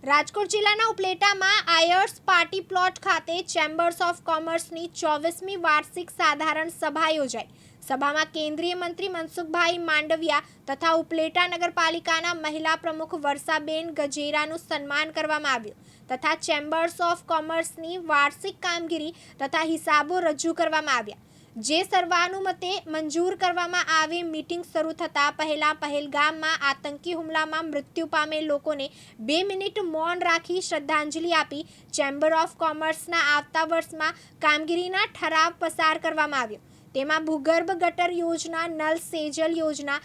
રાજકોટ જિલ્લાના ઉપલેટામાં Aires party plot ખાતે chambers of કોમર્સની 24મી વાર્ષિક સાધારણ સભા યોજાઈ. સભામાં કેન્દ્રીય મંત્રી મનસુખભાઈ માંડવિયા તથા ઉપલેટા નગરપાલિકાના મહિલા પ્રમુખ વર્ષાબેન ગજેરાનું સન્માન કરવામાં આવ્યું તથા ચેમ્બર્સ ઓફ કોમર્સની વાર્ષિક કામગીરી તથા હિસાબો રજૂ કરવામાં આવ્યા, જે સર્વાનુમતે મંજૂર કરવામાં આવી. મીટિંગ શરૂ થતાં પહેલગામમાં આતંકી હુમલામાં મૃત્યુ પામેલ લોકોને 2 મિનિટ મૌન રાખી શ્રદ્ધાંજલિ આપી. ચેમ્બર ઓફ કોમર્સના આવતા વર્ષમાં કામગીરીના ઠરાવ પસાર કરવામાં આવ્યો. તેમાં ભૂગર્ભ ગટર યોજના, નલ સેજલ યોજના,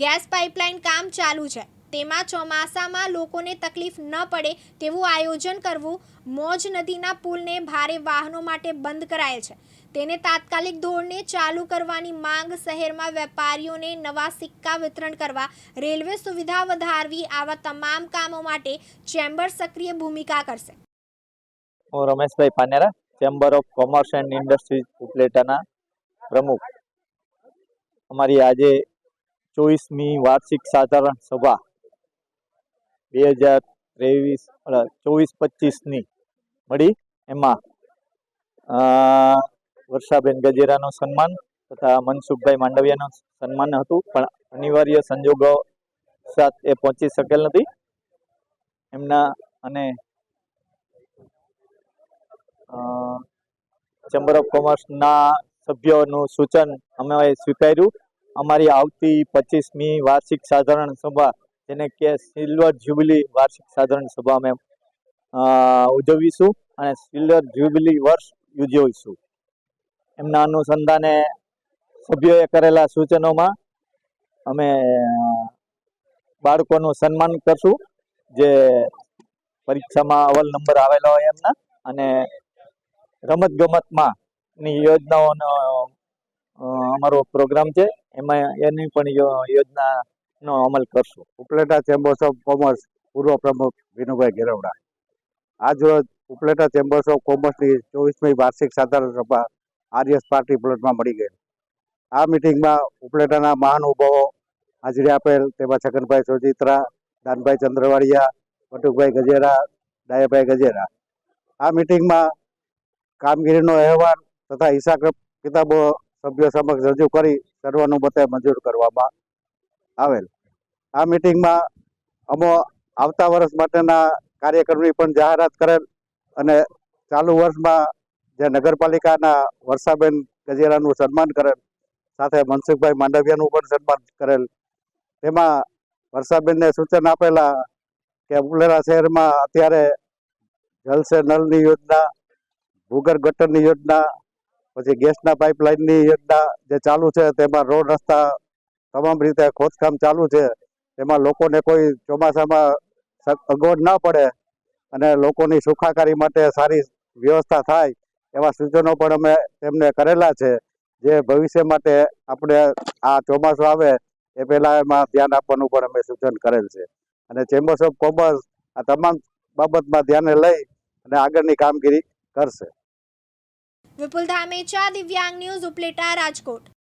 ગેસ પાઇપલાઇન કામ ચાલુ છે. તેમાં ચોમાસામાં લોકોને તકલીફ ન પડે તેવું આયોજન કરવું. મોજ નદીના પુલને ભારે વાહનો માટે બંધ કરાયેલ છે, તેને તાત્કાલિક ધોરણે ચાલુ કરવાની માંગ. શહેરમાં વેપારીઓને નવા સિક્કા વિતરણ કરવા, રેલવે સુવિધા વધારવી, આવા તમામ કામો માટે ચેમ્બર સક્રિય ભૂમિકા કરશે. હું Rameshbhai Panera, chamber of commerce and industries ઉપલેટાના પ્રમુખ. અમારી આજે 24મી વાર્ષિક સાધારણ સભા 2023-24-25ની મળી. એમાં વર્ષાબેન ગજેરાનું સન્માન તથા મનસુખભાઈ માંડવિયાનું સન્માન હતું, પણ અનિવાર્ય સંજોગો સાથ એ પહોંચી શકેલ નથી. એમના અને ચેમ્બર ઓફ કોમર્સના સભ્યોનું સૂચન અમે સ્વીકાર્યું. અમારી આવતી 25મી વાર્ષિક સાધારણ સભા, જેને કે સિલ્વર જ્યુબિલી વાર્ષિક સાધારણ સભા અમે ઉજવીશું અને સિલ્વર જ્યુબિલી વર્ષ ઉજવીશું. એમના અનુસંધાને સભ્યોએ કરેલા સૂચનોમાં અમે બાળકોનું સન્માન કરશું, જે પરીક્ષામાં અવ્વલ નંબર આવેલા હોય એમના, અને રમતગમતમાં ની યોજનાઓનો અમારો પ્રોગ્રામ છે, એમાં એની પણ યોજનાનો અમલ કરશું. ઉપલેટા ચેમ્બર્સ ઓફ કોમર્સ પૂર્વ પ્રમુખ વિનુભાઈ ગેરવડા. આજ રોજ ઉપલેટા ચેમ્બર્સ ઓફ કોમર્સની 24મી વાર્ષિક સાધારણ સભા આર્યસ પાર્ટી પ્લોટમાં મળી ગઈ. આ મિટિંગમાં ઉપલેટાના મહાનુભાવો હાજરી આપેલ, તેમાં છગનભાઈ સોજિત્રા, દાનભાઈ ચંદ્રવાડિયા, બટુકભાઈ ગજેરા, ડાયાભાઈ ગજેરા. આ મિટિંગમાં કામગીરીનો અહેવાલ તથા હિસાબ કિતાબો સભ્યો સમક્ષ રજૂ કરી સર્વાનુમતે મંજૂર કરવામાં આવેલ. આ મિટિંગમાં આવતા વર્ષ માટેના કાર્યક્રમની પણ જાહેરાત કરેલ અને ચાલુ વર્ષમાં જે નગરપાલિકાના વર્ષાબેન ગજેરાનું સન્માન કરેલ, સાથે મનસુખભાઈ માંડવિયાનું પણ સન્માન કરેલ. તેમાં વર્ષાબેનને સૂચન આપેલા કે ઉપલેટા શહેરમાં અત્યારે જલ સે નલની યોજના, ભૂગર્ભ ગટરની યોજના, પછી ગેસના પાઇપલાઇનની યોજના જે ચાલુ છે, તેમાં રોડ રસ્તા તમામ રીતે ખોદકામ ચાલુ છે. તેમાં લોકોને કોઈ ચોમાસામાં અગવડ ન પડે અને લોકોની સુખાકારી માટે સારી વ્યવસ્થા થાય એવા સૂચનો પણ અમે તેમને કરેલા છે, જે ભવિષ્ય માટે આપણે આ ચોમાસું આવે એ પહેલાં એમાં ધ્યાન આપવાનું પણ અમે સૂચન કરેલ છે. અને ચેમ્બર્સ ઓફ કોમર્સ આ તમામ બાબતમાં ધ્યાને લઈ અને આગળની કામગીરી કરશે. વિપુલ ધામેચા, દિવ્યાંગ ન્યૂઝ, ઉપલેટા, રાજકોટ.